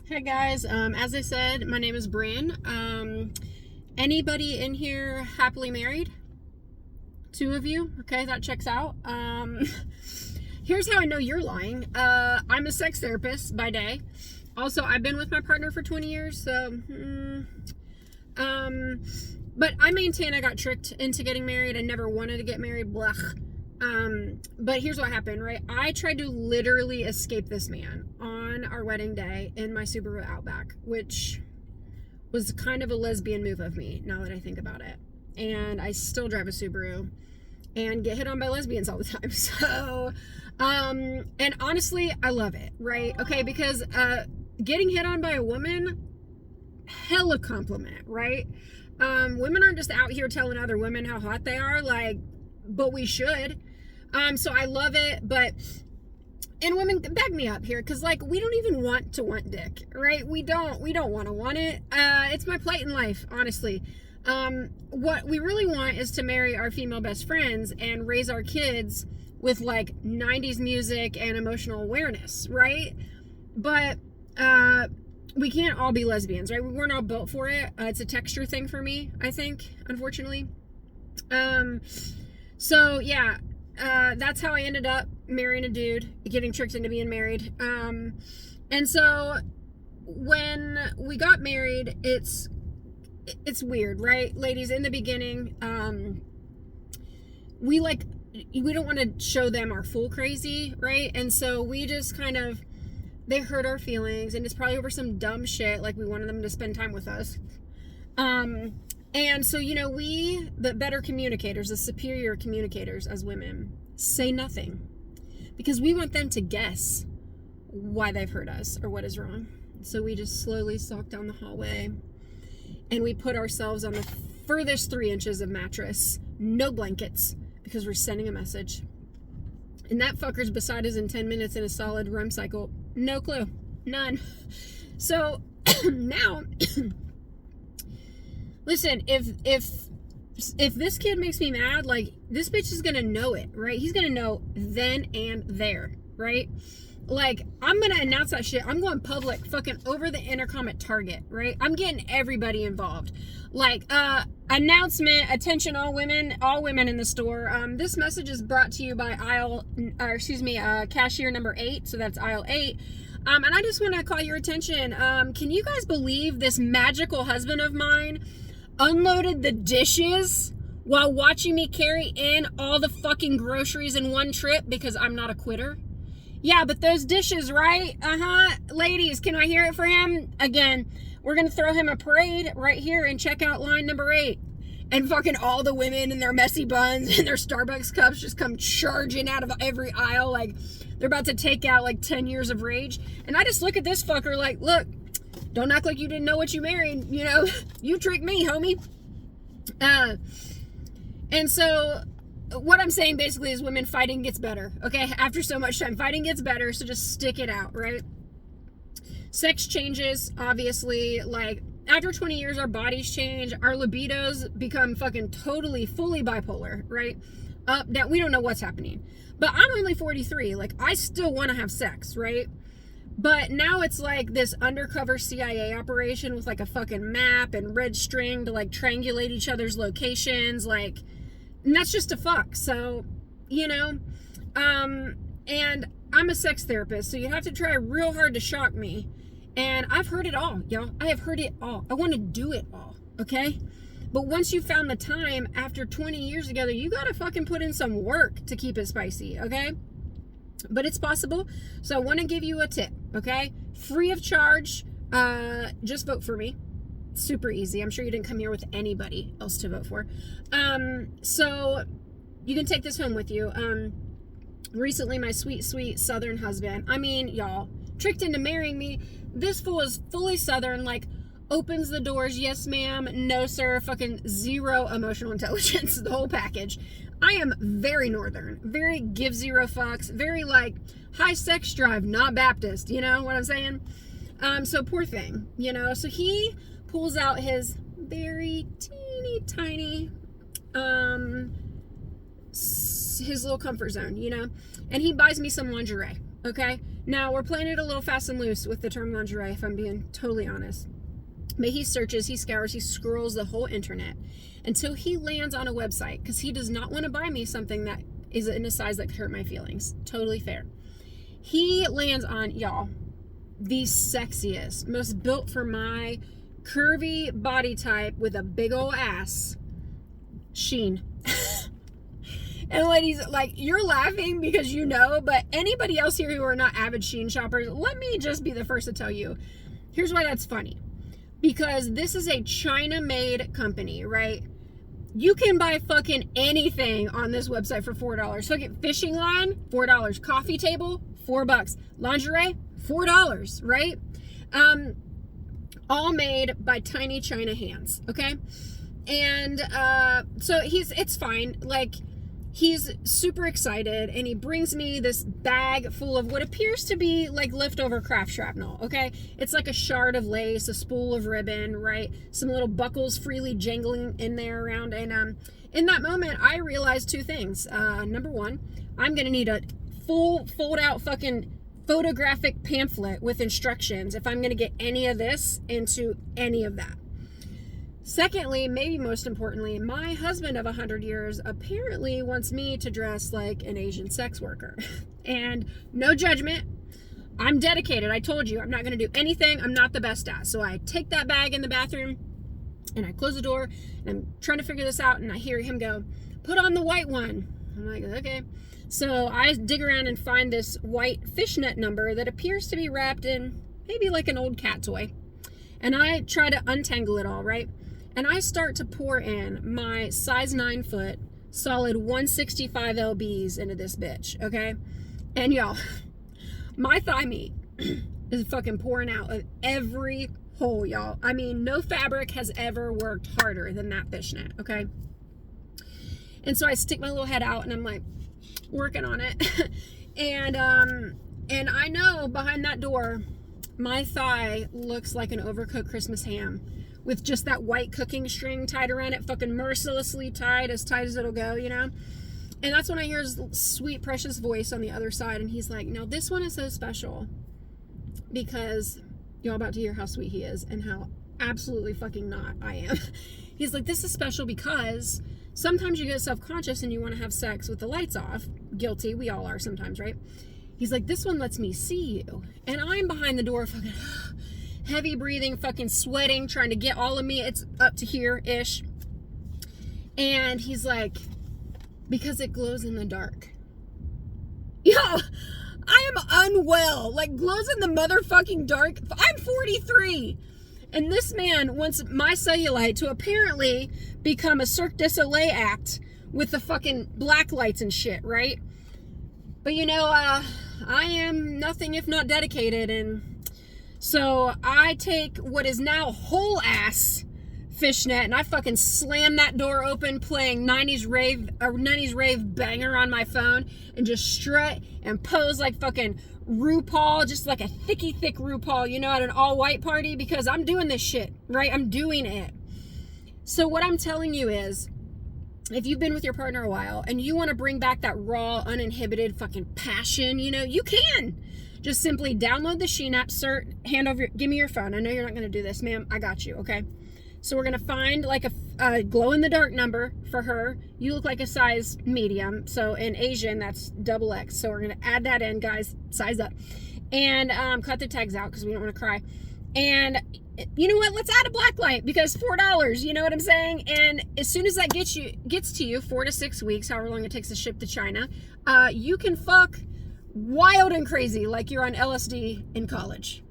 Hey guys, as I said, my name is Bryn. Anybody in here happily married? Two of you? Okay, that checks out. Here's how I know you're lying. I'm a sex therapist by day. Also, I've been with my partner for 20 years, so, but I maintain I got tricked into getting married. I never wanted to get married, blech. But here's what happened, right? I tried to literally escape this man on our wedding day in my Subaru Outback, which was kind of a lesbian move of me, now that I think about it. And I still drive a Subaru and get hit on by lesbians all the time. So, and honestly, I love it, right? Okay, because, getting hit on by a woman, hella compliment, right? Women aren't just out here telling other women how hot they are, like, but we should. So I love it, and women, back me up here, because, like, we don't even want to want dick, right? We don't want to want it. It's my plight in life, honestly. What we really want is to marry our female best friends and raise our kids with, like, 90s music and emotional awareness, right? But, we can't all be lesbians, right? We weren't all built for it. It's a texture thing for me, I think, unfortunately. So yeah, that's how I ended up marrying a dude, getting tricked into being married. And so when we got married, it's weird, right? Ladies, in the beginning, we don't want to show them our full crazy, right? And so we just kind of, they hurt our feelings, and it's probably over some dumb shit, like we wanted them to spend time with us. And so, we, the better communicators, the superior communicators as women, say nothing. Because we want them to guess why they've hurt us or what is wrong. So we just slowly stalk down the hallway, and we put ourselves on the furthest 3 inches of mattress, no blankets, because we're sending a message. And that fucker's beside us in 10 minutes in a solid REM cycle. No clue. None. So now, listen, if this kid makes me mad, like, this bitch is gonna know it, right? He's gonna know then and there, right? Like, I'm gonna announce that shit. I'm going public, fucking over the intercom at Target, right? I'm getting everybody involved. Like, announcement, attention all women in the store. This message is brought to you by cashier number 8, so that's aisle 8. And I just want to call your attention. Can you guys believe this magical husband of mine unloaded the dishes while watching me carry in all the fucking groceries in one trip because I'm not a quitter? Yeah, but those dishes, right? Ladies, can I hear it for him? Again, we're going to throw him a parade right here in checkout line number 8. And fucking all the women in their messy buns and their Starbucks cups just come charging out of every aisle like they're about to take out like 10 years of rage. And I just look at this fucker like, look, don't act like you didn't know what you married. You tricked me, homie. And so what I'm saying basically is women, fighting gets better, okay? After so much time, fighting gets better, so just stick it out, right? Sex changes, obviously. Like, after 20 years, our bodies change, our libidos become fucking totally, fully bipolar, right? Up, down, we don't know what's happening. But I'm only 43, like, I still want to have sex, right? But now it's like this undercover CIA operation with like a fucking map and red string to like triangulate each other's locations, like, and that's just a fuck. So, and I'm a sex therapist, so you have to try real hard to shock me. And I've heard it all, y'all. I have heard it all. I want to do it all, okay? But once you found the time after 20 years together, you got to fucking put in some work to keep it spicy, okay? But it's possible. So I want to give you a tip, okay? Free of charge. Just vote for me. Super easy. I'm sure you didn't come here with anybody else to vote for. So you can take this home with you. Recently, my sweet, sweet Southern husband, I mean, y'all, tricked into marrying me. This fool is fully Southern, like, opens the doors, yes ma'am, no sir, fucking zero emotional intelligence, the whole package. I am very Northern, very give zero fucks, very, like, high sex drive, not Baptist, you know what I'm saying? So poor thing, so he pulls out his very teeny tiny, his little comfort zone, and he buys me some lingerie, okay? Now, we're playing it a little fast and loose with the term lingerie, if I'm being totally honest. But he searches, he scours, he scrolls the whole internet until he lands on a website because he does not want to buy me something that is in a size that could hurt my feelings. Totally fair. He lands on, y'all, the sexiest, most built for my curvy body type with a big old ass, Shein. And ladies, like, you're laughing because you know, but anybody else here who are not avid Shein shoppers, let me just be the first to tell you, here's why that's funny. Because this is a China-made company, right? You can buy fucking anything on this website for $4. Fucking fishing line, $4. Coffee table, $4. Lingerie, $4, right? All made by tiny China hands, okay? And so it's fine. Like, he's super excited, and he brings me this bag full of what appears to be like leftover craft shrapnel, okay? It's like a shard of lace, a spool of ribbon, right? Some little buckles freely jangling in there around. And in that moment, I realized two things. Number one, I'm going to need a full fold-out fucking photographic pamphlet with instructions if I'm going to get any of this into any of that. Secondly, maybe most importantly, my husband of 100 years apparently wants me to dress like an Asian sex worker. And no judgment, I'm dedicated. I told you, I'm not going to do anything I'm not the best at. So I take that bag in the bathroom and I close the door and I'm trying to figure this out, and I hear him go, "Put on the white one." I'm like, okay. So I dig around and find this white fishnet number that appears to be wrapped in maybe like an old cat toy. And I try to untangle it all, right? And I start to pour in my size 9 foot, solid 165 lbs into this bitch, okay? And y'all, my thigh meat is fucking pouring out of every hole, y'all. I mean, no fabric has ever worked harder than that fishnet, okay? And so I stick my little head out and I'm like working on it. and I know behind that door, my thigh looks like an overcooked Christmas ham, with just that white cooking string tied around it, fucking mercilessly tight as it'll go, you know? And that's when I hear his sweet, precious voice on the other side, and he's like, "Now this one is so special because you're about to hear how sweet he is and how absolutely fucking not I am." He's like, "This is special because sometimes you get self-conscious and you want to have sex with the lights off." Guilty, we all are sometimes, right? He's like, "This one lets me see you." And I'm behind the door fucking heavy breathing, fucking sweating, trying to get all of me. It's up to here-ish. And he's like, "Because it glows in the dark." Yo, I am unwell. Like, glows in the motherfucking dark. I'm 43. And this man wants my cellulite to apparently become a Cirque du Soleil act with the fucking black lights and shit, right? But you know, I am nothing if not dedicated, and so I take what is now whole ass fishnet and I fucking slam that door open, playing 90s rave banger on my phone, and just strut and pose like fucking RuPaul, just like a thick RuPaul, you know, at an all white party, because I'm doing this shit, right? I'm doing it. So what I'm telling you is, if you've been with your partner a while and you want to bring back that raw, uninhibited fucking passion, you know, you can. Just simply download the Shein app, give me your phone. I know you're not going to do this, ma'am. I got you, okay? So we're going to find like a glow-in-the-dark number for her. You look like a size medium. So in Asian, that's XX. So we're going to add that in, guys. Size up. And cut the tags out because we don't want to cry. And you know what? Let's add a black light because $4. You know what I'm saying? And as soon as that gets to you, 4 to 6 weeks, however long it takes to ship to China, you can fuck wild and crazy like you're on LSD in college.